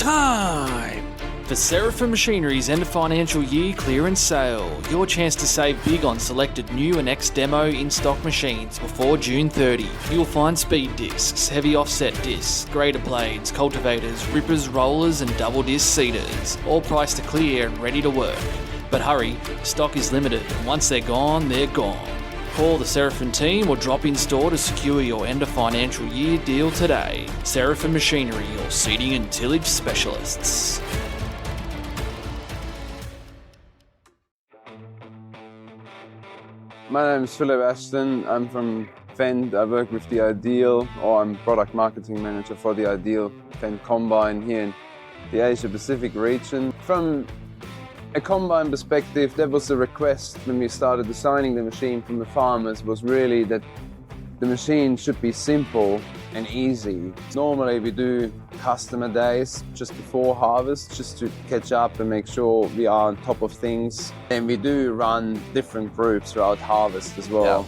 time! For Seraphim Machinery's end of financial year clearance sale, your chance to save big on selected new and ex-demo in-stock machines before June 30. You'll find speed discs, heavy offset discs, grader blades, cultivators, rippers, rollers and double disc seeders, all priced to clear and ready to work. But hurry, stock is limited and once they're gone, they're gone. Call the Seraphim team or drop in store to secure your end of financial year deal today. Seraphim Machinery, your seeding and tillage specialists. My name is Philipp Ashton. I'm from Fendt. I work with the IDEAL, or I'm product marketing manager for the IDEAL Fendt Combine here in the Asia Pacific region. From a combine perspective, that was a request when we started designing the machine from the farmers, was really that the machine should be simple and easy. Normally we do customer days just before harvest, just to catch up and make sure we are on top of things. And we do run different groups throughout harvest as well,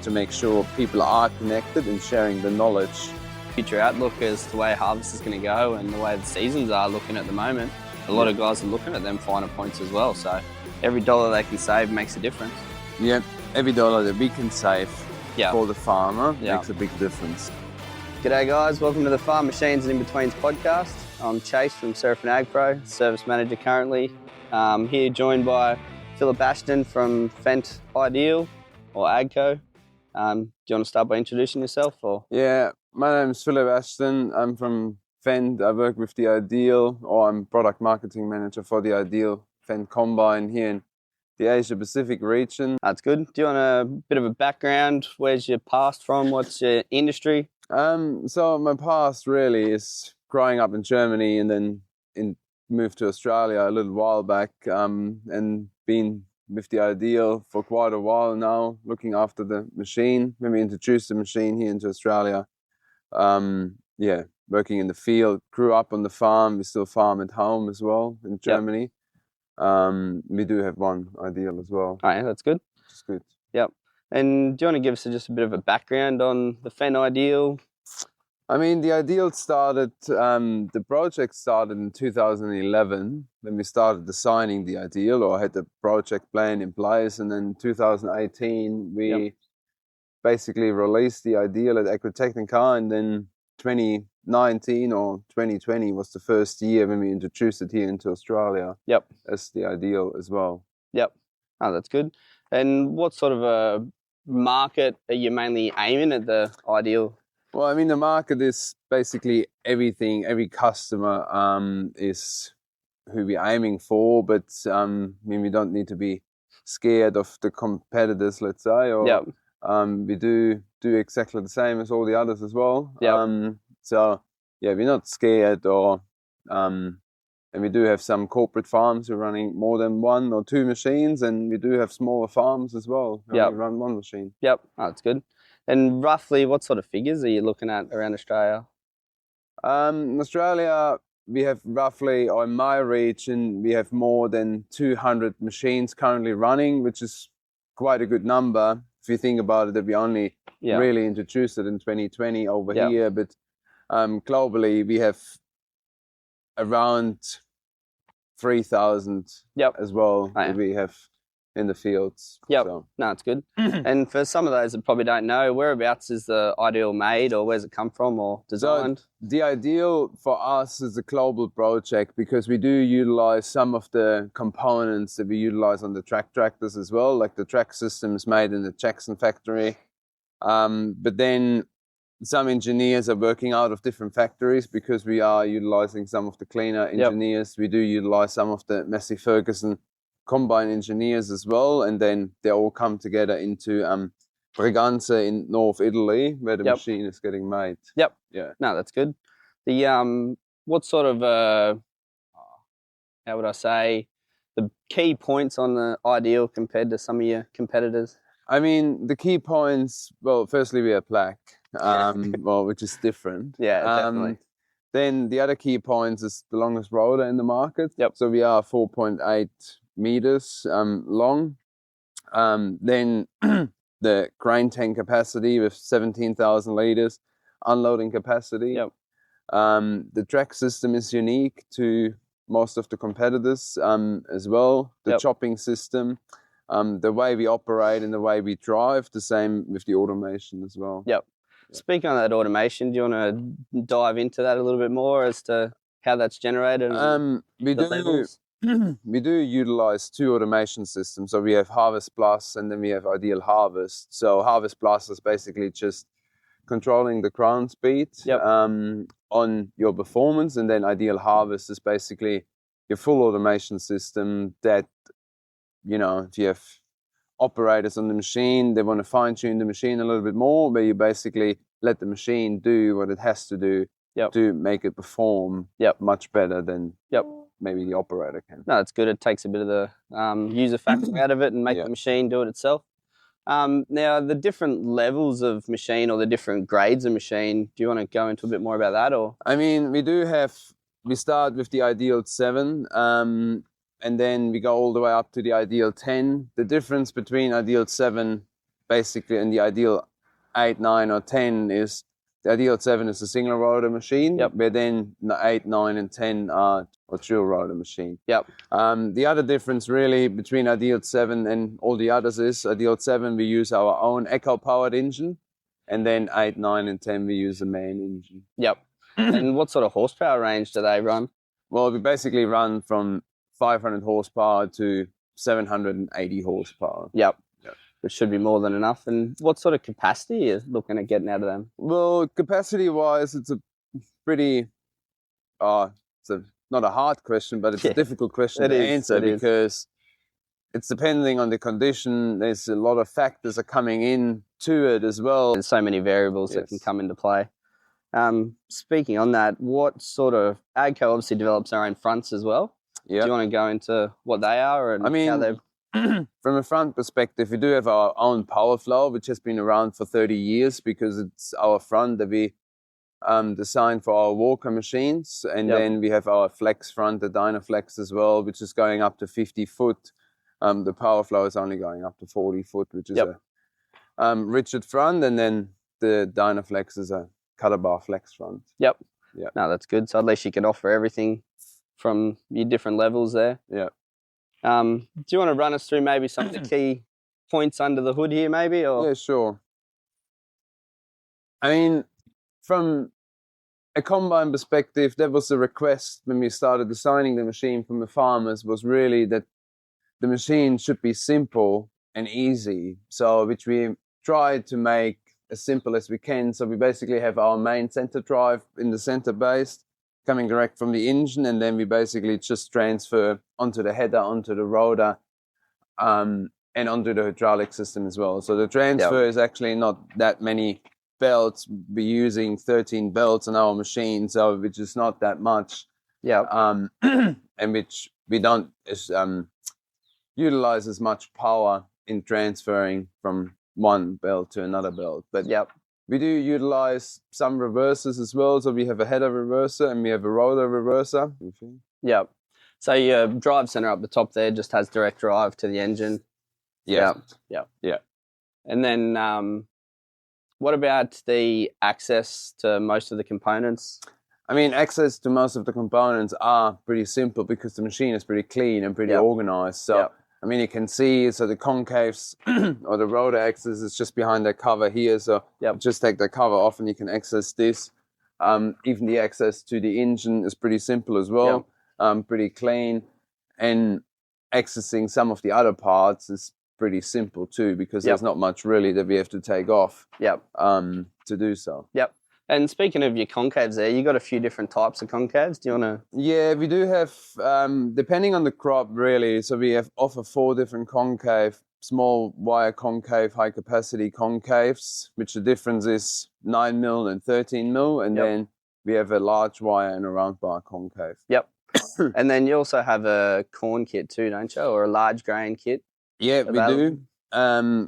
to make sure people are connected and sharing the knowledge. Future outlook is the way harvest is going to go and the way the seasons are looking at the moment. A lot of guys are looking at them finer points as well, so every dollar they can save makes a difference. Yeah, every dollar that we can save for the farmer makes a big difference. G'day guys, welcome to the Farm Machines and In-Betweens podcast. I'm Chase from Seraphim Ag Pro, service manager currently. Here joined by Philipp Ashton from Fendt IDEAL or AGCO. Do you want to start by introducing yourself? Or? Yeah, my name is Philipp Ashton. I'm from Fendt. I work with the IDEAL, or I'm product marketing manager for the IDEAL Fendt Combine here in the Asia Pacific region. That's good. Do you want a bit of a background? Where's your past from? What's your industry? So my past really is growing up in Germany and then moved to Australia a little while back, and been with the IDEAL for quite a while now, looking after the machine. When we introduced the machine here into Australia, working in the field, grew up on the farm. We still farm at home as well in Germany. We do have one IDEAL as well. Oh yeah, that's good. It's good. Yep. And do you want to give us just a bit of a background on the Fendt IDEAL? I mean, the IDEAL started, the project started in 2011 when we started designing the IDEAL, or had the project plan in place. And then 2018, we basically released the IDEAL at Agritechnica, and then 2019 or 2020 was the first year when we introduced it here into Australia as the IDEAL as well. Yep. Oh, that's good. And what sort of a market are you mainly aiming at the IDEAL? Well, I mean, the market is basically everything. Every customer is who we're aiming for, but I mean, we don't need to be scared of the competitors, let's say, or we do exactly the same as all the others as well. So yeah, we're not scared, or and we do have some corporate farms who are running more than one or two machines, and we do have smaller farms as well who only run one machine. Yep, oh, that's good. And roughly, what sort of figures are you looking at around Australia? In Australia, we have roughly, or in my region, we have more than 200 machines currently running, which is quite a good number. If you think about it, that we only really introduced it in 2020 over here, but globally we have around 3,000 as well that we have in the fields. No, it's good. And for some of those that probably don't know, whereabouts is the IDEAL made, or where's it come from or designed? So the IDEAL for us is a global project, because we do utilize some of the components that we utilize on the tractors as well, like the track system is made in the Jackson factory. But then some engineers are working out of different factories, because we are utilizing some of the cleaner engineers. We do utilize some of the Massey Ferguson combine engineers as well, and then they all come together into Breganze in North Italy, where the machine is getting made. No, that's good. The what sort of how would I say, the key points on the IDEAL compared to some of your competitors? I mean, the key points, well, firstly we have black, well, which is different. Definitely. Then the other key points is the longest roller in the market. So we are 4.8 meters long. Then the grain tank capacity with 17,000 liters, unloading capacity. The track system is unique to most of the competitors as well. The chopping system, the way we operate and the way we drive, the same with the automation as well. Yep. Speaking on that automation, do you want to dive into that a little bit more as to how that's generated? We do utilize 2 automation systems. So we have Harvest Plus and then we have Ideal Harvest. So Harvest Plus is basically just controlling the ground speed on your performance, and then Ideal Harvest is basically your full automation system that, if you have operators on the machine, they want to fine-tune the machine a little bit more, where you basically let the machine do what it has to do to make it perform much better than maybe the operator can. No, it's good. It takes a bit of the user factor out of it and make the machine do it itself. Now, the different levels of machine or the different grades of machine, do you want to go into a bit more about that? Or I mean, we start with the Ideal 7, and then we go all the way up to the Ideal 10. The difference between Ideal 7 basically and the Ideal 8, 9 or 10 is the Ideal 7 is a single rotor machine, where then the 8, 9 and 10 are a dual rotor machine. The other difference really between Ideal 7 and all the others is Ideal 7 we use our own echo-powered engine, and then 8, 9 and 10 we use a main engine. And what sort of horsepower range do they run? Well, we basically run from 500 horsepower to 780 horsepower. Which should be more than enough. And what sort of capacity is looking at getting out of them? Well, capacity-wise, it's a pretty, it's not a hard question, but it's a difficult question to answer because it's depending on the condition. There's a lot of factors are coming in to it as well. There's so many variables that can come into play. Speaking on that, what sort of AGCO obviously develops their own fronts as well? Do you want to go into what they are and how they've... From a front perspective, we do have our own power flow, which has been around for 30 years because it's our front that we designed for our Walker machines. And then we have our flex front, the Dynaflex as well, which is going up to 50 foot. The power flow is only going up to 40 foot, which is a rigid front. And then the Dynaflex is a cutter bar flex front. No, that's good. So at least you can offer everything from your different levels there. Do you want to run us through maybe some of the key points under the hood here maybe? Or? Yeah, sure. I mean, from a combine perspective, that was the request when we started designing the machine from the farmers, was really that the machine should be simple and easy. So, which we tried to make as simple as we can. So we basically have our main center drive in the center base, coming direct from the engine, and then we basically just transfer onto the header, onto the rotor, and onto the hydraulic system as well. So the transfer is actually not that many belts. We're using 13 belts on our machine, so which is not that much. And which we don't utilize as much power in transferring from one belt to another belt. But we do utilize some reversers as well. So we have a header reverser and we have a rotor reverser. So your drive center up the top there just has direct drive to the engine. And then what about the access to most of the components? I mean, access to most of the components are pretty simple because the machine is pretty clean and pretty organized. So I mean, you can see, so the concaves or the rotor axis is just behind the cover here. So just take the cover off and you can access this. Even the access to the engine is pretty simple as well, pretty clean. And accessing some of the other parts is pretty simple too, because there's not much really that we have to take off to do so. And speaking of your concaves there, you got a few different types of concaves. Do you want to? Yeah, we do have, depending on the crop really, so we offer 4 different concave, small wire concave, high capacity concaves, which the difference is 9 mil and 13 mil, and then we have a large wire and a round bar concave. And then you also have a corn kit too, don't you? Or a large grain kit? Yeah, we do.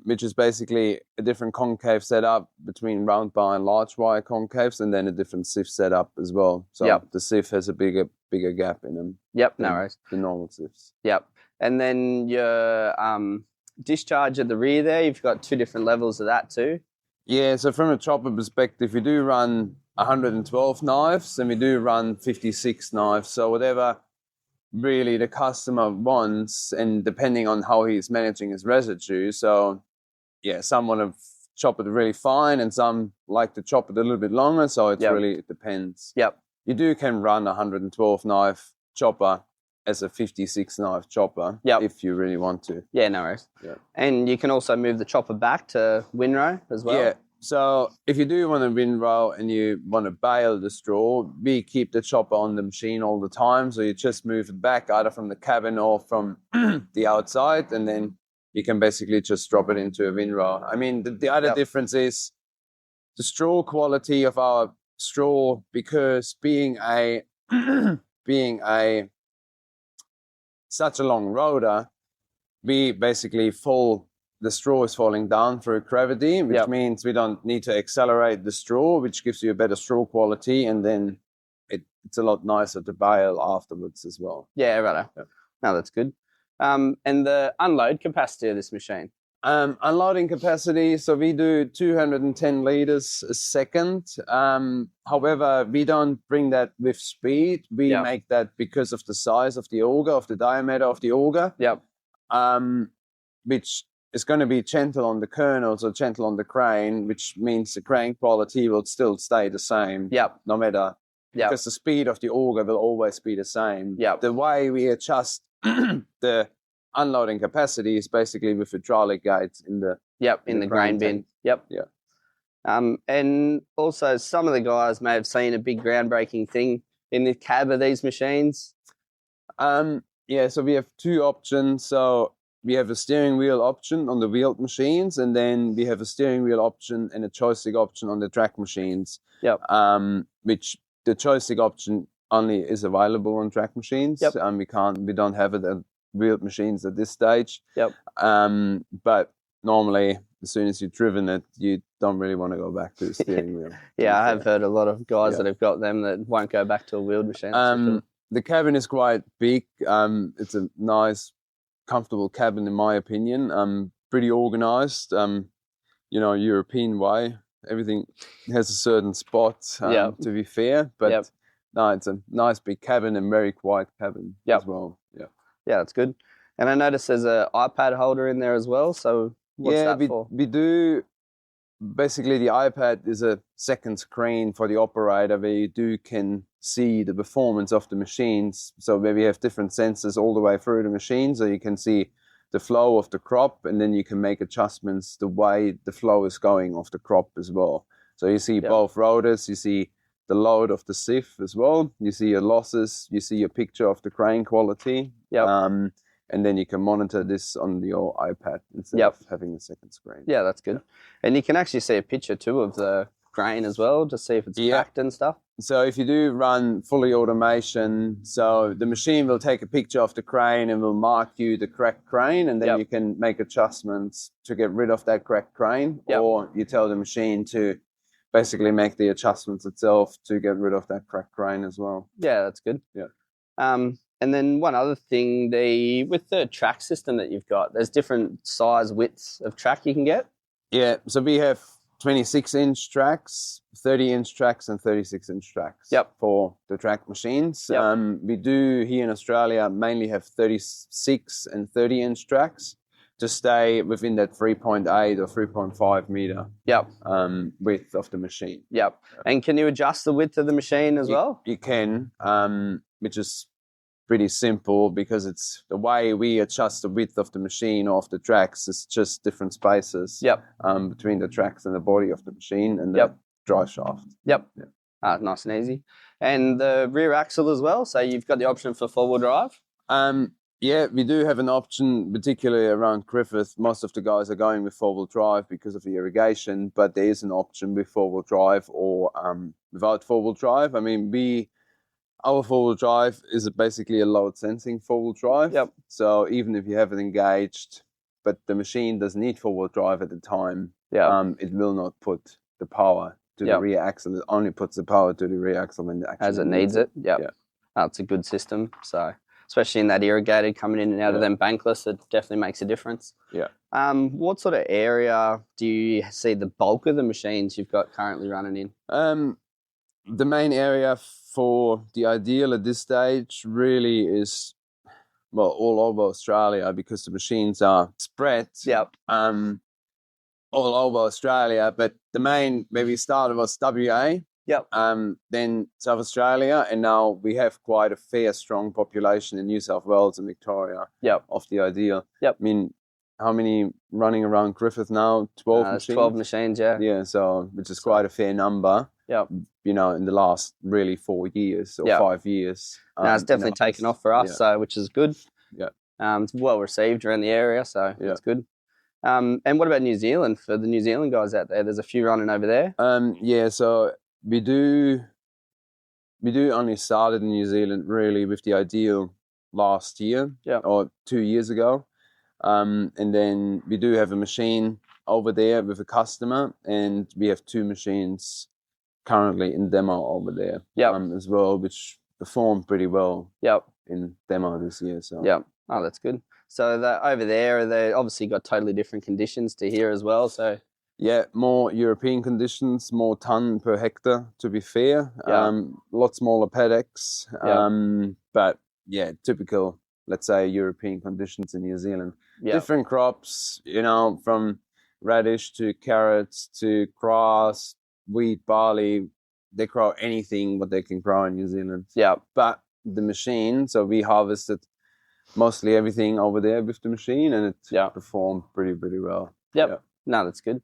Which is basically a different concave setup between round bar and large wire concaves, and then a different sieve setup as well. So the sieve has a bigger gap in them. No worries. The normal sieves. And then your discharge at the rear there, you've got 2 different levels of that too. Yeah, so from a chopper perspective, we do run 112 knives, and we do run 56 knives. So whatever really the customer wants, and depending on how he's managing his residue. So yeah, some want to chop it really fine, and some like to chop it a little bit longer. So it depends. Yep. You can run a 112 knife chopper as a 56 knife chopper if you really want to. Yeah, no worries. Yeah. And you can also move the chopper back to windrow as well. Yeah. So if you do want to windrow and you want to bale the straw, we keep the chopper on the machine all the time. So you just move it back either from the cabin or from the outside, and then you can basically just drop it into a windrow. I mean, the other difference is the straw quality of our straw, because being a such a long rotor, we basically the straw is falling down through gravity, which means we don't need to accelerate the straw, which gives you a better straw quality, and then it's a lot nicer to bale afterwards as well. Yeah, right. Yeah. No, that's good. And the unload capacity of this machine? Unloading capacity, so we do 210 liters a second. However, we don't bring that with speed. We make that because of the size of the auger, of the diameter of the auger. Yep. Which is going to be gentle on the kernels or gentle on the crane, which means the crane quality will still stay the same. Yep. No matter, because the speed of the auger will always be the same. Yep. The way we adjust the unloading capacity is basically with hydraulic gates in the grain bin. Yep. Yeah. And also some of the guys may have seen a big groundbreaking thing in the cab of these machines. Yeah, so we have two options. So we have a steering wheel option on the wheeled machines, and then we have a steering wheel option and a joystick option on the track machines. Yep. Which the joystick option only is available on track machines. Yep. We don't have it at wheeled machines at this stage. Yep. But normally, as soon as you've driven it, you don't really want to go back to the steering wheel. I have heard a lot of guys that have got them that won't go back to a wheeled machine. The cabin is quite big. It's a nice, comfortable cabin in my opinion. Pretty organized. European way. Everything has a certain spot. To be fair, but no, it's a nice big cabin and very quiet cabin as well. Yeah, that's good. And I noticed there's an iPad holder in there as well. So what's that for? We do. Basically, the iPad is a second screen for the operator where you can see the performance of the machines. So where we have different sensors all the way through the machine, so you can see the flow of the crop, and then you can make adjustments the way the flow is going of the crop as well. So you see both rotors, you see the load of the sieve as well, you see your losses, you see a picture of the grain quality. And then you can monitor this on your iPad instead of having a second screen. Yeah, that's good. And you can actually see a picture too of the grain as well to see if it's cracked and stuff. So if you do run fully automation, so the machine will take a picture of the crane and will mark you the cracked crane, and then you can make adjustments to get rid of that cracked crane, or you tell the machine to basically make the adjustments itself to get rid of that cracked crane as well. Yeah, that's good. Yeah. And then one other thing, with the track system that you've got, there's different size widths of track you can get. Yeah, so we have 26-inch tracks, 30-inch tracks, and 36-inch tracks for the track machines. We do here in Australia mainly have 36 and 30-inch tracks to stay within that 3.8 or 3.5 meter width of the machine. And can you adjust the width of the machine as well? You can, which is pretty simple, because it's the way we adjust the width of the machine or of the tracks is just different spaces between the tracks and the body of the machine and the drive shaft. Nice and easy. And the rear axle as well, so you've got the option for four-wheel drive? Yeah, we do have an option, particularly around Griffith. Most of the guys are going with four-wheel drive because of the irrigation, but there is an option with four-wheel drive or without four-wheel drive. I mean, our four-wheel drive is basically a load sensing four-wheel drive. So even if you have it engaged, but the machine doesn't need four-wheel drive at the time, it will not put the power to the rear axle. It only puts the power to the rear axle when it actually as it needs it. It's a good system. So especially in that irrigated coming in and out of them bankless, it definitely makes a difference. What sort of area do you see the bulk of the machines you've got currently running in? the main area for the Ideal at this stage really is, well, all over Australia, because the machines are spread all over Australia. But the main where we started was WA, then South Australia, and now we have quite a fair, strong population in New South Wales and Victoria of the Ideal. I mean, how many running around Griffith now? 12 machines? 12 machines, Yeah, so which is quite a fair number. You know, in the last really 4 years or 5 years. No, it's definitely taken off for us, so which is good. It's well received around the area, so it's good. And what about New Zealand? For the New Zealand guys out there, there's a few running over there. So we do only started in New Zealand really with the Ideal last year or 2 years ago. And then we do have a machine over there with a customer, and we have 2 machines currently in demo over there as well, which performed pretty well in demo this year. So oh, that's good. So over there, they obviously got totally different conditions to here as well. So more European conditions, more ton per hectare, to be fair. Lot smaller paddocks, but typical, let's say, European conditions in New Zealand. Different crops, you know, from radish to carrots to grass, wheat, barley. They grow anything what they can grow in New Zealand. But the machine, so we harvested mostly everything over there with the machine, and it performed pretty well. No, that's good.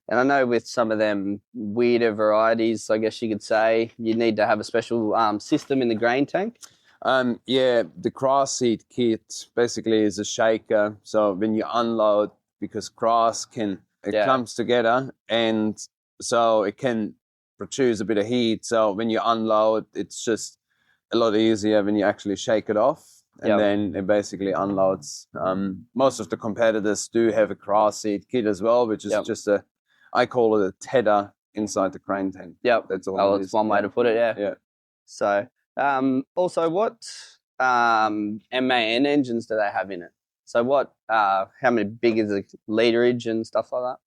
And I know with some of them weirder varieties, I guess you could say, you need to have a special system in the grain tank. The grass seed kit basically is a shaker. So when you unload, because grass clumps together, and so it can produce a bit of heat. So when you unload, it's just a lot easier when you actually shake it off. And then it basically unloads. Most of the competitors do have a grass seed kit as well, which is just I call it a tether inside the grain tank. That's all it is. That's one way to put it, So, also, what MAN engines do they have in it? So how many big is the literage and stuff like that?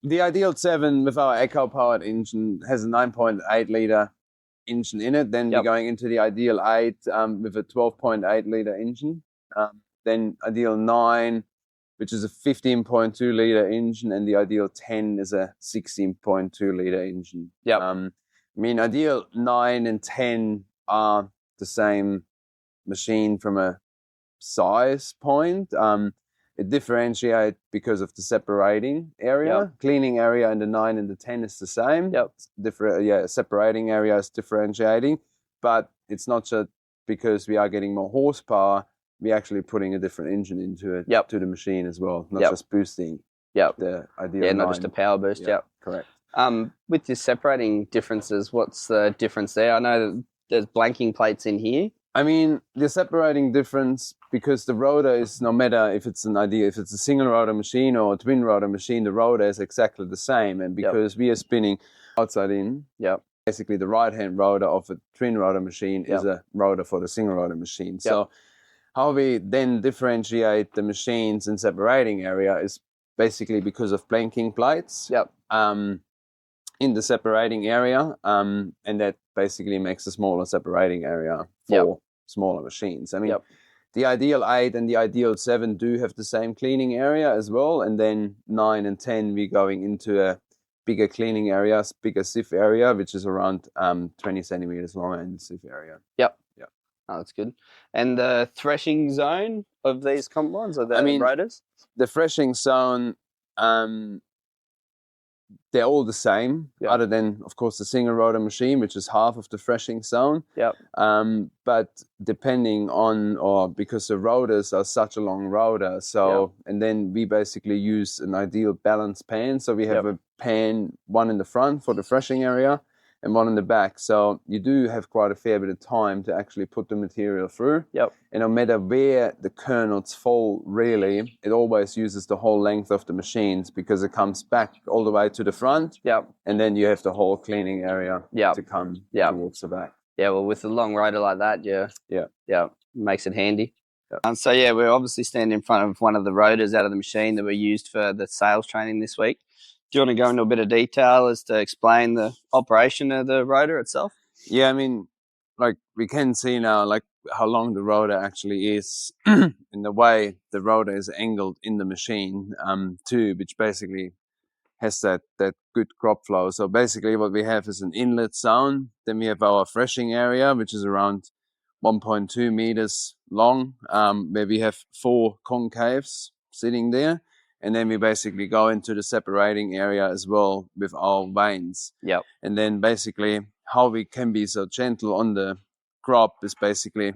The Ideal 7 with our eco-powered engine has a 9.8 litre engine in it. Then we're going into the Ideal 8 with a 12.8 litre engine. Then Ideal 9, which is a 15.2 litre engine, and the Ideal 10 is a 16.2 litre engine. I mean, Ideal 9 and 10 are the same machine from a size point. It differentiates because of the separating area. Cleaning area in the 9 and the 10 is the same. Separating area is differentiating, but it's not just because we are getting more horsepower. We're actually putting a different engine into it to the machine as well, not just boosting the Ideal 9. Not just a power boost. Correct. With the separating differences, what's the difference there? I know that there's blanking plates in here. I mean, the separating difference, because the rotor is, no matter if it's a single rotor machine or a twin rotor machine, the rotor is exactly the same. And because we are spinning outside in, basically the right-hand rotor of a twin rotor machine is a rotor for the single rotor machine. So how we then differentiate the machines in separating area is basically because of blanking plates in the separating area, and that basically makes a smaller separating area for smaller machines. I mean, the Ideal 8 and the Ideal 7 do have the same cleaning area as well, and then 9 and 10 we're going into a bigger cleaning area, bigger sieve area, which is around 20 centimeters long in the sieve area. Oh, that's good. And the threshing zone of these combines, are they rotors? The threshing zone, they're all the same, other than, of course, the single rotor machine, which is half of the threshing zone. But depending on, or because the rotors are such a long rotor, so and then we basically use an Ideal balance pan. So we have a pan, one in the front for the threshing area, and one in the back. So you do have quite a fair bit of time to actually put the material through. And no matter where the kernels fall, really, it always uses the whole length of the machines, because it comes back all the way to the front. And then you have the whole cleaning area to come towards the back. Well, with a long rotor like that, makes it handy. So we're obviously standing in front of one of the rotors out of the machine that were used for the sales training this week. Do you want to go into a bit of detail as to explain the operation of the rotor itself? Yeah, I mean, like we can see now, like how long the rotor actually is in the way the rotor is angled in the machine, too, which basically has that good crop flow. So basically what we have is an inlet zone. Then we have our threshing area, which is around 1.2 meters long, where we have 4 concaves sitting there. And then we basically go into the separating area as well with our vanes. Yep. And then basically how we can be so gentle on the crop is basically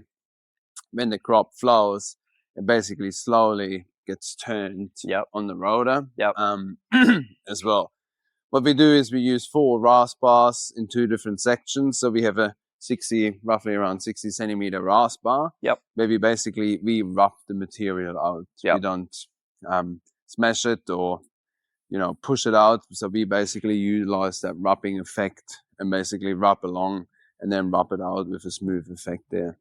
when the crop flows, it basically slowly gets turned on the rotor as well. What we do is we use 4 rasp bars in 2 different sections. So we have a roughly around 60 centimeter rasp bar. Where we rub the material out. We don't smash it or, push it out. So we basically utilize that rubbing effect and basically rub along and then rub it out with a smooth effect there.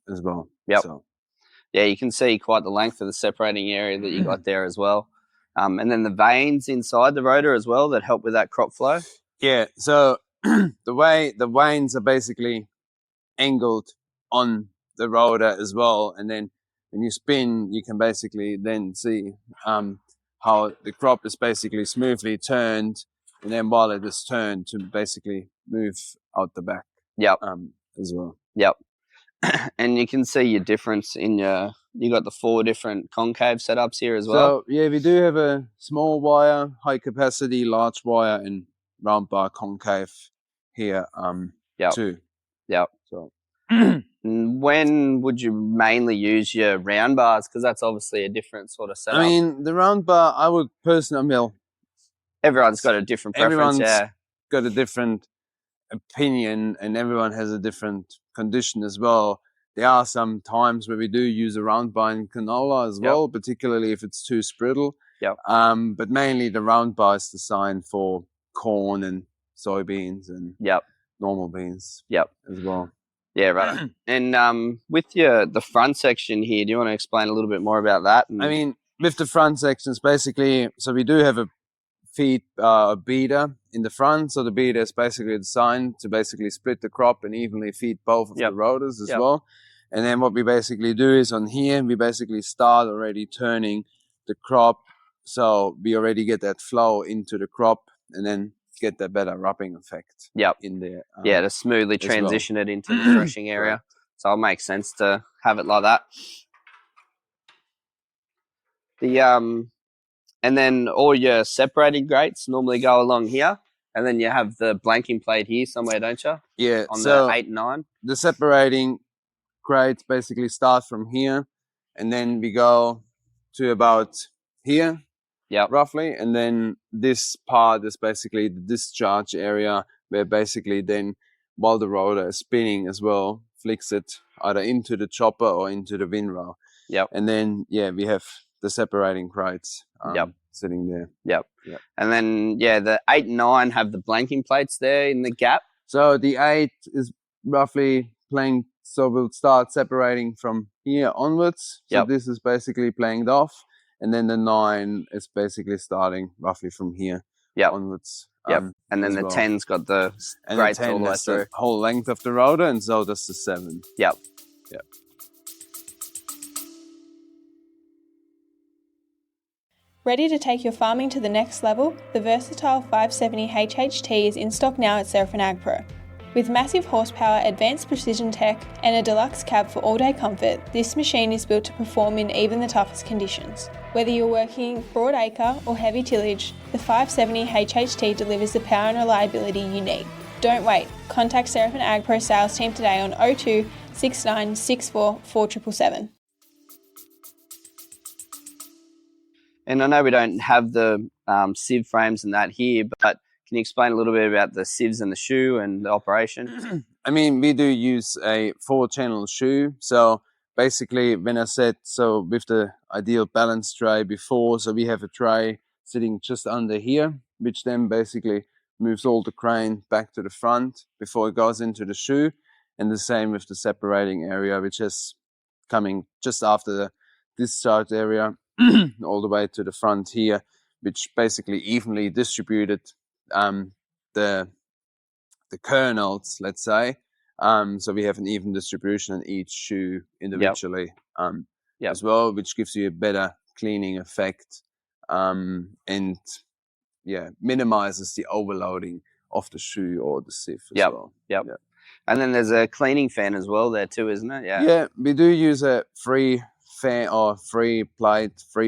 As well. So. Yeah, you can see quite the length of the separating area that you got there as well. And then the vanes inside the rotor as well that help with that crop flow. Yeah, so the vanes are basically angled on the rotor as well. And then when you spin, you can basically then see how the crop is basically smoothly turned. And then while it is turned to basically move out the back as well. And you can see your difference in you got the 4 different concave setups here as well. So yeah, we do have a small wire, high capacity, large wire, and round bar concave here too. So when would you mainly use your round bars? Because that's obviously a different sort of setup. I mean, the round bar, I would personally, everyone's got a different preference. Everyone's got a different opinion, and everyone has a different condition as well. There are some times where we do use a round bar in canola as well, particularly if it's too sprittle. But mainly the round bar is designed for corn and soybeans and normal beans as well. Yeah, right. And with the front section here, do you want to explain a little bit more about that? I mean, with the front sections, basically, so we do have a feed beater in the front. So the beater is basically designed to basically split the crop and evenly feed both of the rotors as well. And then what we basically do is on here, we basically start already turning the crop. So we already get that flow into the crop and then get that better rubbing effect in there. To smoothly transition it into the threshing area. So it makes sense to have it like that. And then all your separating grates normally go along here. And then you have the blanking plate here somewhere, don't you? Yeah. On the 8 and 9. The separating grates basically start from here. And then we go to about here, roughly. And then this part is basically the discharge area where basically then while the rotor is spinning as well, flicks it either into the chopper or into the windrow. And then, we have the separating crates sitting there. And then, the 8 and 9 have the blanking plates there in the gap. So the 8 is roughly planked. So we'll start separating from here onwards. So this is basically planked off. And then the 9 is basically starting roughly from here onwards. And then the 10's got the grates all the way through. The whole length of the rotor, and so does the 7. Ready to take your farming to the next level? The versatile 570 HHT is in stock now at Seraphin AgPro. With massive horsepower, advanced precision tech, and a deluxe cab for all-day comfort, this machine is built to perform in even the toughest conditions. Whether you're working broad acre or heavy tillage, the 570 HHT delivers the power and reliability you need. Don't wait. Contact Seraphin AgPro sales team today on 02 69 64 4777. And I know we don't have the sieve frames and that here, but can you explain a little bit about the sieves and the shoe and the operation? I mean, we do use a 4-channel shoe. So basically, when I said, so with the ideal balance tray before, so we have a tray sitting just under here, which then basically moves all the grain back to the front before it goes into the shoe. And the same with the separating area, which is coming just after the discharge area all the way to the front here, which basically evenly distributed the the kernels, let's say. So we have an even distribution on each shoe individually as well, which gives you a better cleaning effect and minimizes the overloading of the shoe or the sieve as well. Yep. And then there's a cleaning fan as well there too, isn't it? Yeah, we do use a free fan or free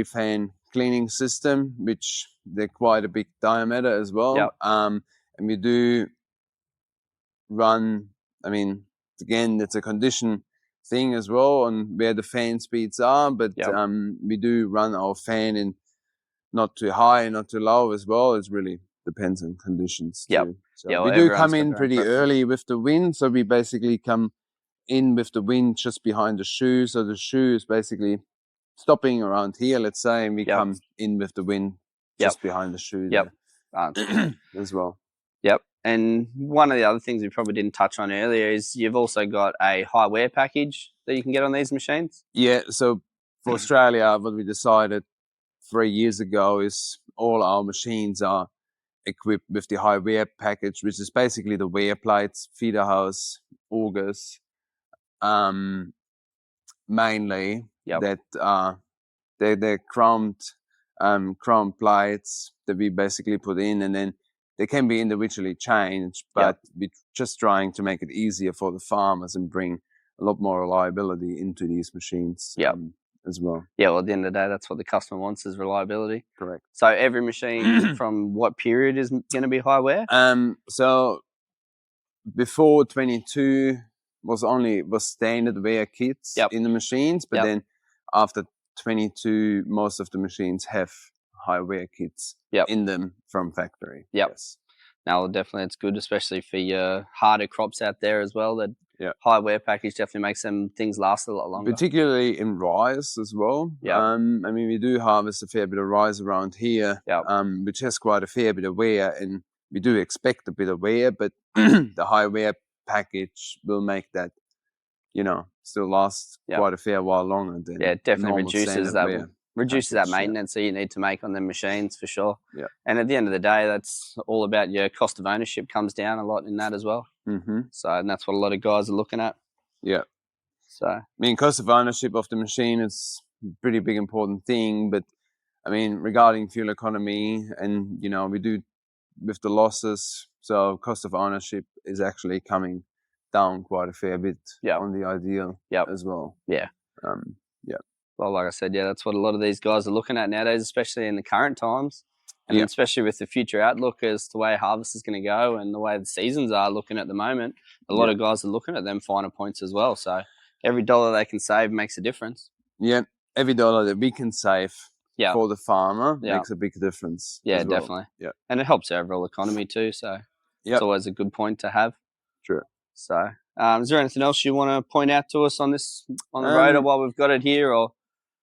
fan cleaning system, which they're quite a big diameter as well. And we do run, I mean, again, it's a condition thing as well on where the fan speeds are, but we do run our fan in not too high, not too low as well. It really depends on conditions too. So we do come in pretty early with the wind, so we basically come in with the wind just behind the shoe, so the shoe is basically stopping around here, let's say, and we come in with the wind just behind the shoe as well. And one of the other things we probably didn't touch on earlier is you've also got a high wear package that you can get on these machines. Yeah, so for Australia, what we decided 3 years ago is all our machines are equipped with the high wear package, which is basically the wear plates, feeder hose, augers, mainly that they're chrome plates that we basically put in, and then they can be individually changed, but we're just trying to make it easier for the farmers and bring a lot more reliability into these machines as well. Yeah, well, at the end of the day, that's what the customer wants is reliability. Correct. So every machine from what period is going to be high wear? So before 22 was standard wear kits in the machines, but then after 22, most of the machines have high wear kits in them from factory. Yes. Now, definitely it's good, especially for your harder crops out there as well, that high wear package definitely makes them things last a lot longer. Particularly in rice as well. I mean, we do harvest a fair bit of rice around here, which has quite a fair bit of wear, and we do expect a bit of wear, but the high wear package will make that, still last quite a fair while longer than it definitely reduces that wear. Reduces that maintenance that you need to make on the machines for sure. Yeah. And at the end of the day, that's all about your cost of ownership comes down a lot in that as well. Mm-hmm. So, and that's what a lot of guys are looking at. Yeah. So, I mean, cost of ownership of the machine is a pretty big important thing, but I mean, regarding fuel economy and, we do with the losses, so cost of ownership is actually coming down quite a fair bit on the ideal as well. Yeah. Well, like I said, that's what a lot of these guys are looking at nowadays, especially in the current times, and especially with the future outlook as to the way harvest is going to go and the way the seasons are looking at the moment. A lot of guys are looking at them finer points as well. So every dollar they can save makes a difference. Yeah, every dollar that we can save for the farmer makes a big difference. Yeah, as well. Definitely. Yeah, and it helps the overall economy too. So it's always a good point to have. True. So, is there anything else you want to point out to us on the rotor while we've got it here, or?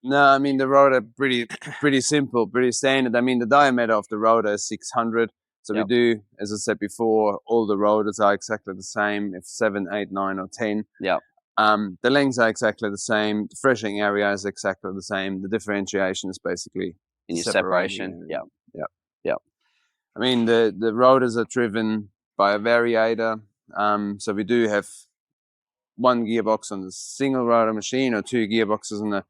No, I mean, the rotor pretty simple, pretty standard. I mean, the diameter of the rotor is 600. So we do, as I said before, all the rotors are exactly the same, if 7, 8, 9, or 10. Yeah. The lengths are exactly the same. The threshing area is exactly the same. The differentiation is basically in your separation. Yeah. I mean, the rotors are driven by a variator. So we do have one gearbox on the single rotor machine or two gearboxes on the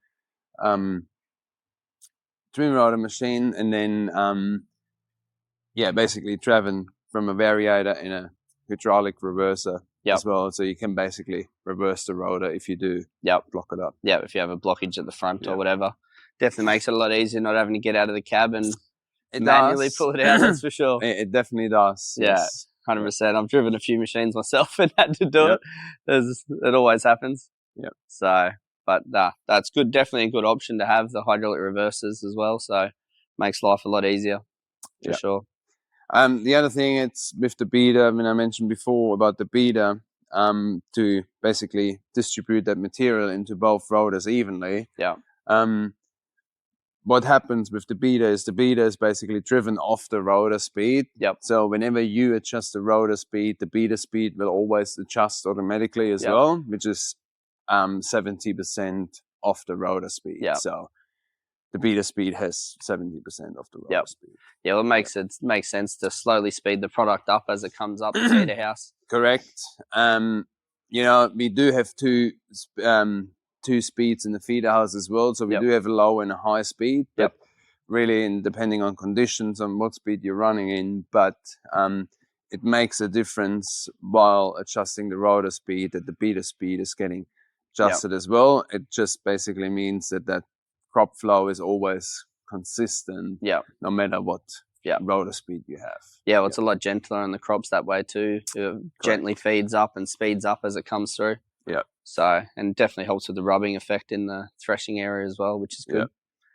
twin rotor machine, and then basically driven from a variator in a hydraulic reverser as well, so you can basically reverse the rotor if you do block it up. If you have a blockage at the front or whatever, definitely makes it a lot easier not having to get out of the cab and manually pull it out. That's for sure. It definitely does. Yes. 100%. I've driven a few machines myself and had to do it. It always happens. So, but that's good. Definitely a good option to have the hydraulic reversers as well. So, makes life a lot easier for sure. The other thing, it's with the beater. I mean, I mentioned before about the beater to basically distribute that material into both rotors evenly. What happens with the beater is basically driven off the rotor speed. So whenever you adjust the rotor speed, the beater speed will always adjust automatically as well, which is 70% off the rotor speed. So the beater speed has 70% of the rotor Yep. speed. Yeah, well, it makes sense to slowly speed the product up as it comes up the feeder house. Correct. We do have two speeds in the feeder house as well. So we Yep. do have a low and a high speed. But Yep. really, depending on conditions on what speed you're running in, but it makes a difference while adjusting the rotor speed that the beater speed is getting adjusted as well. It just basically means that crop flow is always consistent, no matter what rotor speed you have. Yeah, well, it's a lot gentler on the crops that way too. It gently feeds up and speeds up as it comes through. Yeah. So, and definitely helps with the rubbing effect in the threshing area as well, which is good.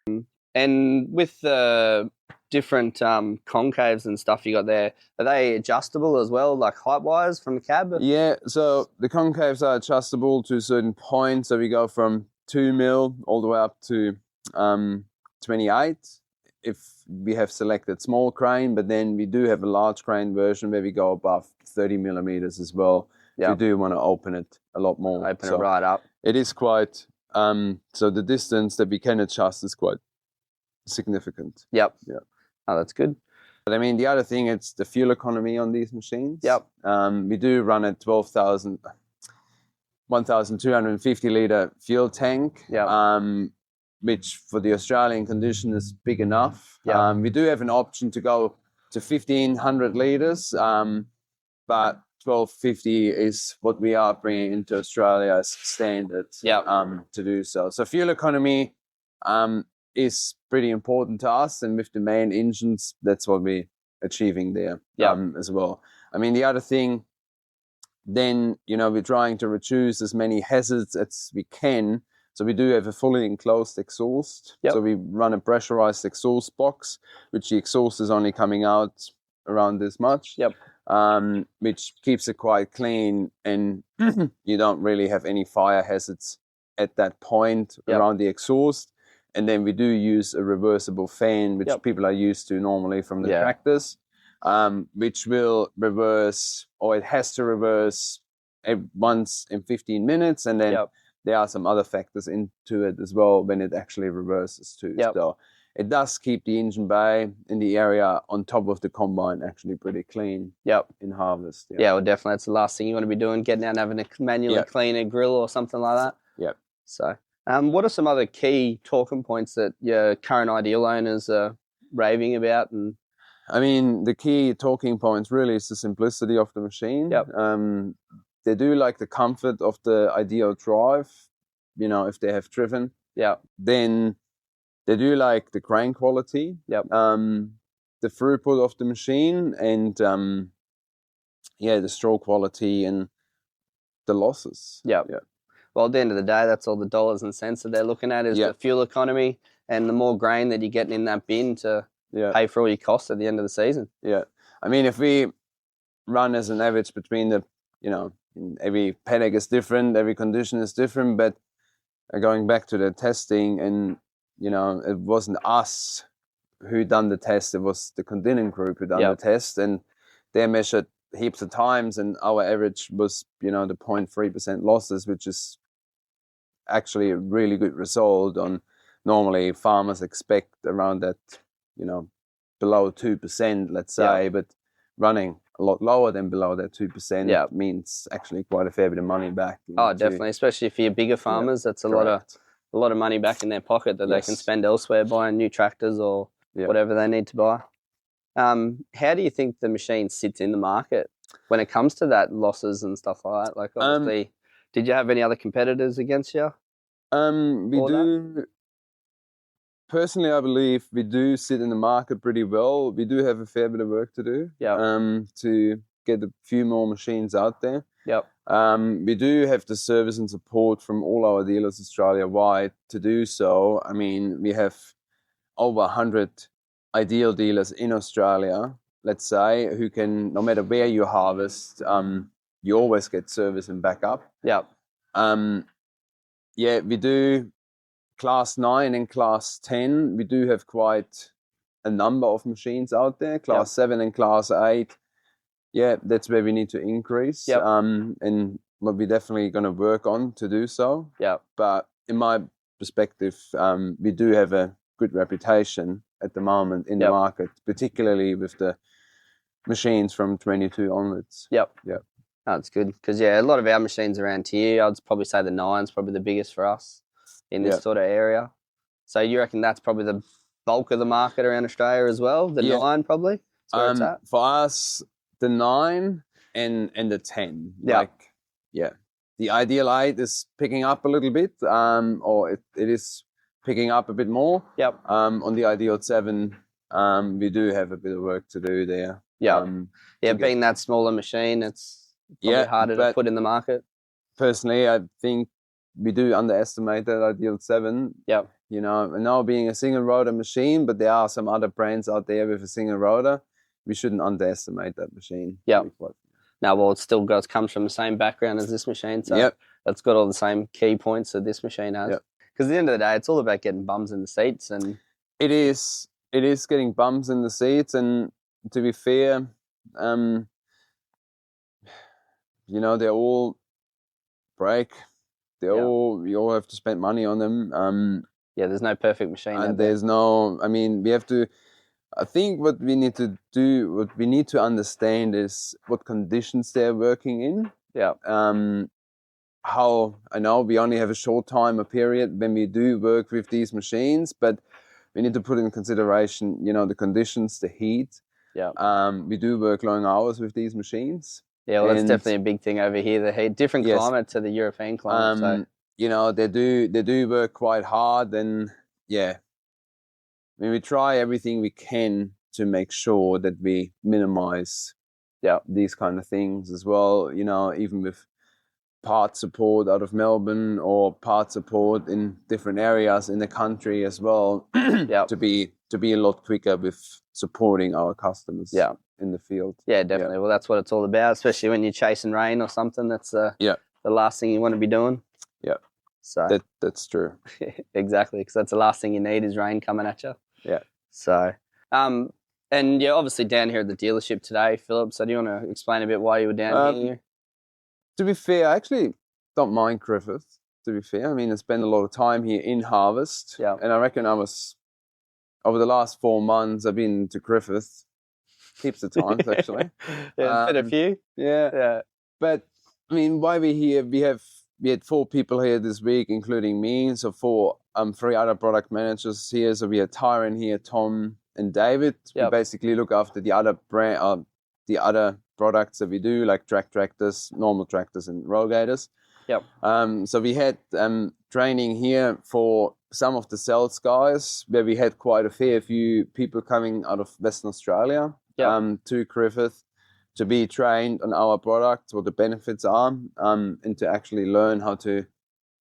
Yeah. And with the different concaves and stuff you got there, are they adjustable as well, like height-wise from the cab? Yeah, so the concaves are adjustable to a certain point. So we go from 2 mil all the way up to 28 if we have selected small crane, but then we do have a large crane version where we go above 30 millimeters as well. Yeah. We do want to open it a lot more. Open it right up. It is quite, so the distance that we can adjust is quite significant. Yep. Yeah. Oh, that's good. But I mean, the other thing, it's the fuel economy on these machines. Yep. We do run a 1,250 litre fuel tank. Yep. Which for the Australian condition is big enough. Yep. We do have an option to go to 1,500 litres, but 1,250 is what we are bringing into Australia as standard to do so. So fuel economy is pretty important to us, and with the main engines, that's what we're achieving there as well. I mean, the other thing, then, we're trying to reduce as many hazards as we can. So we do have a fully enclosed exhaust. Yep. So we run a pressurized exhaust box, which the exhaust is only coming out around this much. Yep. Which keeps it quite clean, and you don't really have any fire hazards at that point around the exhaust. And then we do use a reversible fan, which people are used to normally from the tractors, which will reverse, or it has to reverse once in 15 minutes, and then there are some other factors into it as well when it actually reverses too. Yep. So it does keep the engine bay in the area on top of the combine actually pretty clean in harvest. Yeah, well, definitely. That's the last thing you want to be doing, getting out and having to manually clean a grill or something like that. Yep. So what are some other key talking points that your current Ideal owners are raving about? And I mean, the key talking points really is the simplicity of the machine. Yep. They do like the comfort of the Ideal drive, if they have driven. Yeah. Then they do like the crane quality. Yep. The throughput of the machine, and the stroke quality and the losses. Yeah. Well, at the end of the day, that's all the dollars and cents that they're looking at is the fuel economy and the more grain that you're getting in that bin to pay for all your costs at the end of the season. Yeah. I mean, if we run as an average between the, every paddock is different, every condition is different, but going back to the testing, and, it wasn't us who done the test, it was the Continent group who done the test, and they measured heaps of times, and our average was, the 0.3% losses, which is actually a really good result on normally farmers expect around that, below 2%, let's say, but running a lot lower than below that 2% means actually quite a fair bit of money back. Oh, definitely, especially for your bigger farmers. That's a lot of money back in their pocket that they can spend elsewhere buying new tractors or whatever they need to buy. How do you think the machine sits in the market when it comes to that losses and stuff like that? Like, obviously, did you have any other competitors against you? We do. Personally, I believe we do sit in the market pretty well. We do have a fair bit of work to do to get a few more machines out there. Yep. We do have the service and support from all our dealers Australia-wide to do so. I mean, we have over 100 Ideal dealers in Australia, let's say, who can, no matter where you harvest, you always get service and backup. Yep. We do Class 9 and Class 10. We do have quite a number of machines out there. Class 7 and Class 8. Yeah, that's where we need to increase. Yep. And what we're definitely going to work on to do so. Yeah. But in my perspective, we do have a good reputation at the moment in the Yep. market, particularly with the machines from 22 onwards. Yep. Yep. That's good because a lot of our machines around here, I'd probably say the 9's probably the biggest for us in this Yep. sort of area. So you reckon that's probably the bulk of the market around Australia as well? The 9 probably? That's where it's at? For us, the 9 and the 10. Yeah. The Ideal 8 is picking up a little bit, or it is picking up a bit more. Yep. On the Ideal 7, we do have a bit of work to do there. Yeah. Being that smaller machine, it's probably harder to put in the market. Personally, I think we do underestimate that Ideal 7. Yep. You know, and now being a single rotor machine, but there are some other brands out there with a single rotor. We shouldn't underestimate that machine. Yeah. No, well, it comes from the same background as this machine, so Yep. it's got all the same key points that this machine has. Yep. Because at the end of the day, it's all about getting bums in the seats, and It is getting bumps in the seats, and to be fair, they all break. We all have to spend money on them. there's no perfect machine. And there's no, we have to, I think what we need to understand is what conditions they're working in. Yeah. How, I know we only have a short time, a period when we do work with these machines, but we need to put in consideration, the conditions, the heat. Yeah. We do work long hours with these machines. Yeah, well, that's definitely a big thing over here. The heat, different climate to the European climate. They do work quite hard, and we try everything we can to make sure that we minimize these kind of things as well. Even with part support out of Melbourne or part support in different areas in the country as well, to be a lot quicker with supporting our customers in the field. Yeah, definitely. Well, that's what it's all about, especially when you're chasing rain or something. That's the last thing you want to be doing. Yeah. So that's true. Exactly, because that's the last thing you need is rain coming at you. Yeah. So, and you're obviously down here at the dealership today, Philip. So do you want to explain a bit why you were down here? To be fair, I actually don't mind Griffith, to be fair. I spent a lot of time here in Harvest. Yeah. And I reckon over the last 4 months, I've been to Griffith heaps of times, actually. Been a few. Yeah. Yeah. But, why we're here, we had 4 people here this week, including me. So 3 other product managers here. So we had Tyron here, Tom and David. Yep. We basically look after the other products that we do, like track tractors, normal tractors, and rogators. Yep. So we had training here for some of the sales guys, where we had quite a fair few people coming out of Western Australia to Griffith to be trained on our products, what the benefits are, and to actually learn how to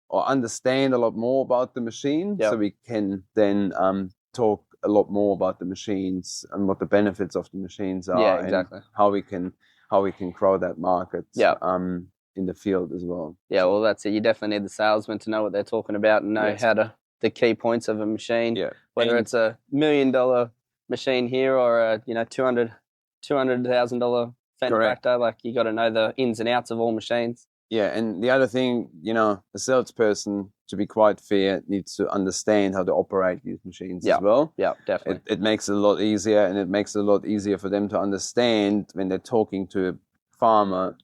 or understand a lot more about the machine. Yep. So we can then talk a lot more about the machines and what the benefits of the machines are. Yeah, exactly. And how we can grow that market in the field as well. Yeah, well, that's it. You definitely need the salesman to know what they're talking about and know the key points of a machine. Yeah. Whether it's $1 million machine here or a $200,000 Fendt tractor, like you got to know the ins and outs of all machines. Yeah, and the other thing, the salesperson, to be quite fair, needs to understand how to operate these machines as well. Yeah, definitely. It makes it a lot easier, and it makes it a lot easier for them to understand when they're talking to a farmer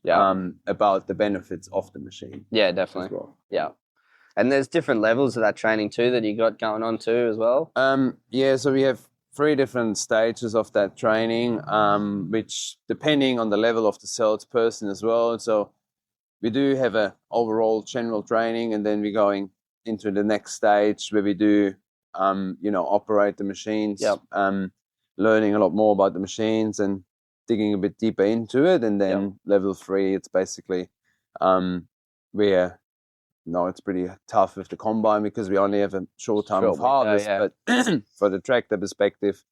about the benefits of the machine. Yeah, definitely. As well. Yeah. And there's different levels of that training too that you got going on too as well? So we have 3 different stages of that training, which depending on the level of the salesperson as well. So we do have a overall general training, and then we're going into the next stage where we do, operate the machines, learning a lot more about the machines and digging a bit deeper into it. And then level 3, it's basically where, it's pretty tough with the combine because we only have a short time of harvest. But for the tractor perspective,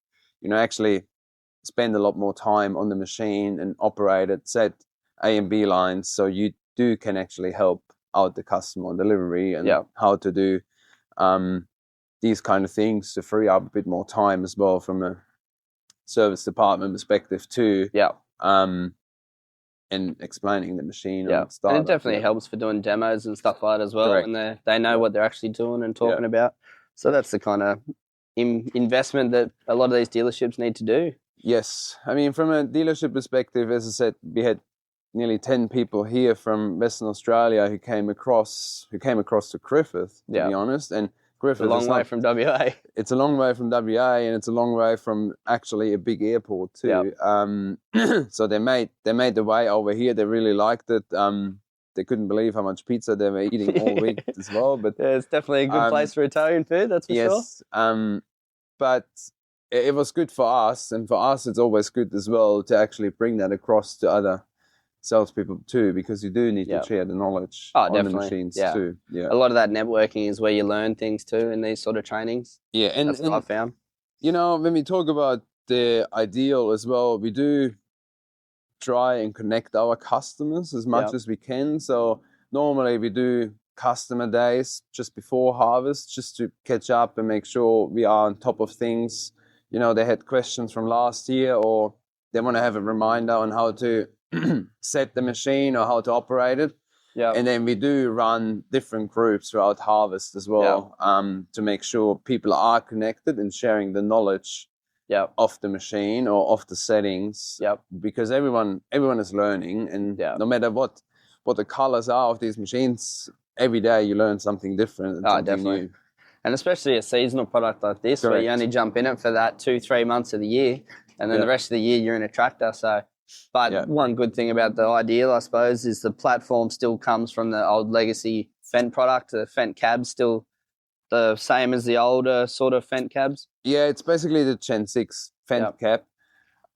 actually spend a lot more time on the machine and operate it, set A and B lines, so you can actually help out the customer on delivery and how to do these kind of things to free up a bit more time as well from a service department perspective too. And explaining the machine. And it definitely helps for doing demos and stuff like that as well. Correct. And they know what they're actually doing and talking about. So that's the kind of investment that a lot of these dealerships need to do. Yes, I mean, from a dealership perspective, as I said, we had nearly 10 people here from Western Australia who came across to Griffith, to be honest. And Griffith It's a long way from WA. It's a long way from WA, and it's a long way from actually a big airport too. So they made the way over here. They really liked it. They couldn't believe how much pizza they were eating all week as well. But yeah, it's definitely a good place for Italian food, that's for sure. Yes, but it was good for us, and for us it's always good as well to actually bring that across to other salespeople too, because you do need to share the knowledge on the machines too. Yeah, a lot of that networking is where you learn things too in these sort of trainings. Yeah, and that's what I've found. You know, when we talk about the ideal as well, we do try and connect our customers as much as we can. So normally we do customer days just before harvest, just to catch up and make sure we are on top of things. You know, they had questions from last year, or they want to have a reminder on how to set the machine or how to operate it. Yeah. And then we do run different groups throughout harvest as well, to make sure people are connected and sharing the knowledge of the machine or of the settings. Because everyone is learning, and no matter what the colors are of these machines, every day you learn something different and something new. And especially a seasonal product like this, where you only jump in it for that 2-3 months of the year, and then the rest of the year you're in a tractor. So, but one good thing about the Ideal, I suppose, is the platform still comes from the old legacy Fendt product. The Fendt cab's still the same as the older sort of Fendt cabs. Yeah, it's basically the Gen 6 Fendt cab.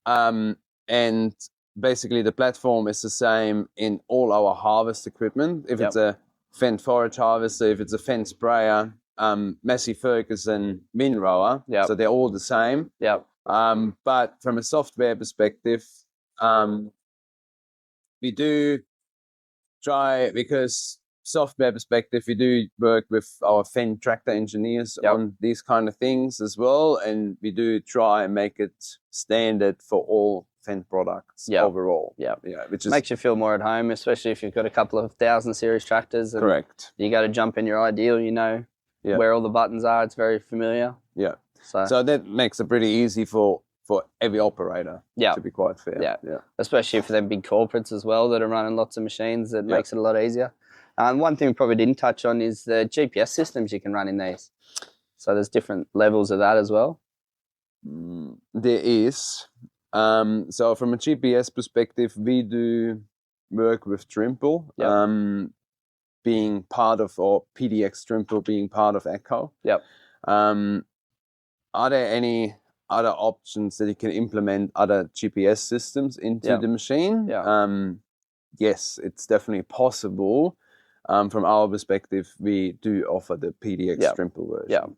And basically the platform is the same in all our harvest equipment. If it's a Fendt forage harvester, if it's a Fendt sprayer, Massey Ferguson windrower, so they're all the same. But from a software perspective, we do try, because software perspective, we do work with our Fendt tractor engineers on these kind of things as well, and we do try and make it standard for all Fendt products overall. Which makes you feel more at home, especially if you've got a couple of 1000 series tractors. And you got to jump in your Ideal, you know where all the buttons are. It's very familiar. So that makes it pretty easy for every operator, to be quite fair. Especially for them big corporates as well that are running lots of machines. That makes it a lot easier. And one thing we probably didn't touch on is the GPS systems you can run in these. So there's different levels of that as well. There is. So from a GPS perspective, we do work with Trimble, being part of, or PDX Trimble being part of Echo. Are there any other options that you can implement other GPS systems into the machine? Yes, it's definitely possible. From our perspective, we do offer the PDX Trimble version.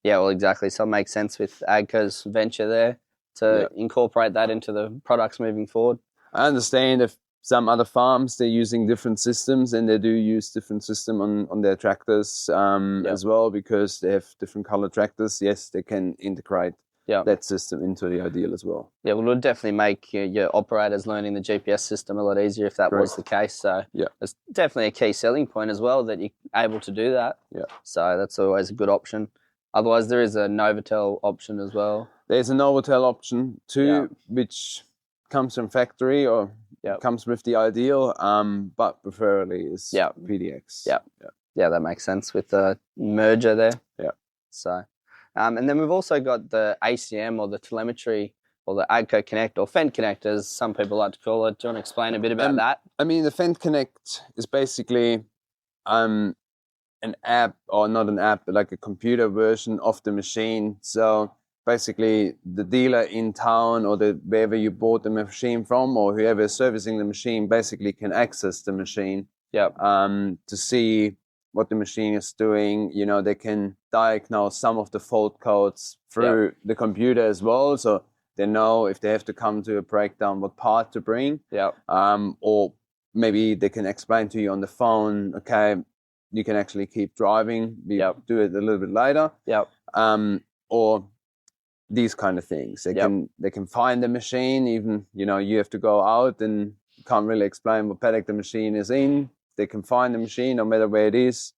Well, exactly. So it makes sense with AGCO's venture there to incorporate that into the products moving forward. I understand if some other farms, they're using different systems, and they do use different system on their tractors as well, because they have different color tractors. Yes, they can integrate that system into the Ideal as well. Well, it would definitely make your operators learning the GPS system a lot easier if that was the case. So it's definitely a key selling point as well, that you're able to do that. So that's always a good option. Otherwise, there is a Novotel option as well. There's a Novotel option too, which comes from factory or comes with the Ideal, but preferably is PDX. That makes sense with the merger there. So, and then we've also got the ACM, or the telemetry, or the AGCO Connect, or Fendt Connect, as some people like to call it. Do you want to explain a bit about that? I mean, the Fendt Connect is basically an app, or not an app, but like a computer version of the machine. So basically the dealer in town, or wherever you bought the machine from, or whoever is servicing the machine, basically can access the machine to see what the machine is doing. You know, they can diagnose some of the fault codes through the computer as well, so they know if they have to come to a breakdown, what part to bring. Or maybe they can explain to you on the phone, okay, you can actually keep driving. We do it a little bit later. Or these kind of things. They can find the machine, even, you know, you have to go out and you can't really explain what paddock the machine is in. They can find the machine no matter where it is.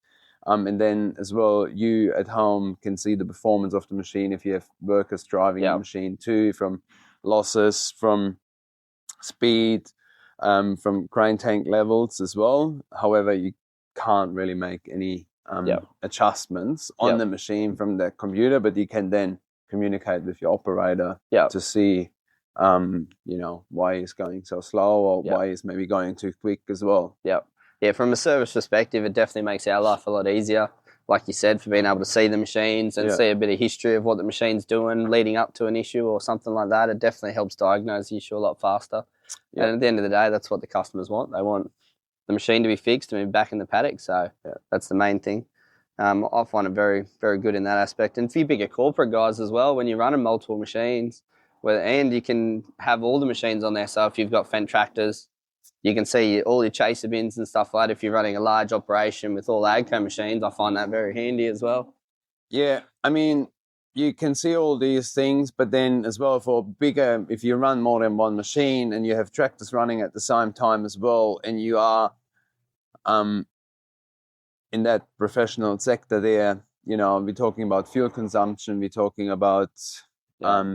And then as well, you at home can see the performance of the machine if you have workers driving the machine too, from losses, from speed, from crane tank levels as well. However, you can't really make any adjustments on the machine from the computer, but you can then communicate with your operator to see, why he's going so slow or why he's maybe going too quick as well. Yeah, from a service perspective, it definitely makes our life a lot easier. Like you said, for being able to see the machines and see a bit of history of what the machine's doing leading up to an issue or something like that, it definitely helps diagnose the issue a lot faster. And at the end of the day, that's what the customers want. They want the machine to be fixed and be back in the paddock, so that's the main thing. I find it very, very good in that aspect. And for you bigger corporate guys as well, when you're running multiple machines, and you can have all the machines on there, so if you've got Fendt tractors, you can see all your chaser bins and stuff like that. If you're running a large operation with all AGCO machines, I find that very handy as well. Yeah, I mean, you can see all these things, but then as well for bigger, if you run more than one machine and you have tractors running at the same time as well, and you are in that professional sector there, we're talking about fuel consumption, we're talking about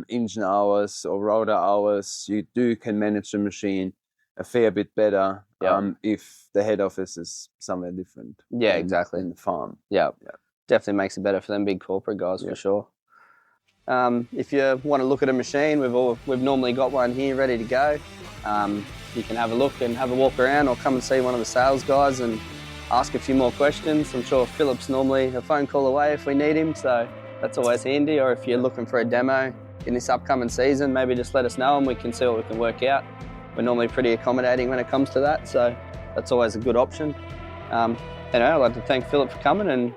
engine hours or rotor hours, you can manage the machine a fair bit better if the head office is somewhere different. Exactly. In the farm. Definitely makes it better for them big corporate guys for sure. If you want to look at a machine, we've normally got one here ready to go. You can have a look and have a walk around, or come and see one of the sales guys and ask a few more questions. I'm sure Philip's normally a phone call away if we need him, so that's always handy. Or if you're looking for a demo in this upcoming season, maybe just let us know and we can see what we can work out. We're normally pretty accommodating when it comes to that, so that's always a good option. Anyway, I'd like to thank Philip for coming, and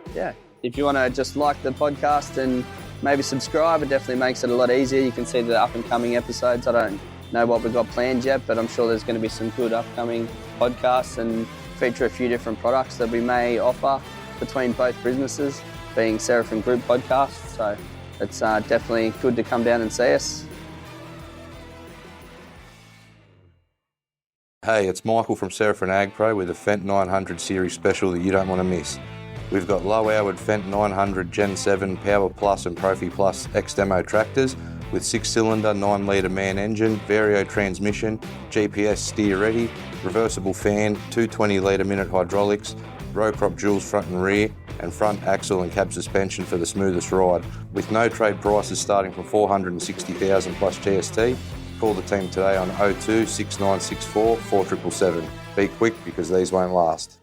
if you want to just like the podcast and maybe subscribe, it definitely makes it a lot easier. You can see the up and coming episodes. I don't know what we've got planned yet, but I'm sure there's going to be some good upcoming podcasts and feature a few different products that we may offer between both businesses, being Seraphim Group podcasts. So it's definitely good to come down and see us. Hey, it's Michael from Seraphim Ag Pro with a Fendt 900 series special that you don't want to miss. We've got low-hourred Fendt 900 Gen 7 Power Plus and Profi Plus X-Demo tractors with 6-cylinder 9-litre man engine, Vario transmission, GPS steer ready, reversible fan, 220-litre minute hydraulics, row crop duals front and rear, and front axle and cab suspension for the smoothest ride. With no trade prices starting from $460,000 plus GST, call the team today on 02 6964 4777. Be quick because these won't last.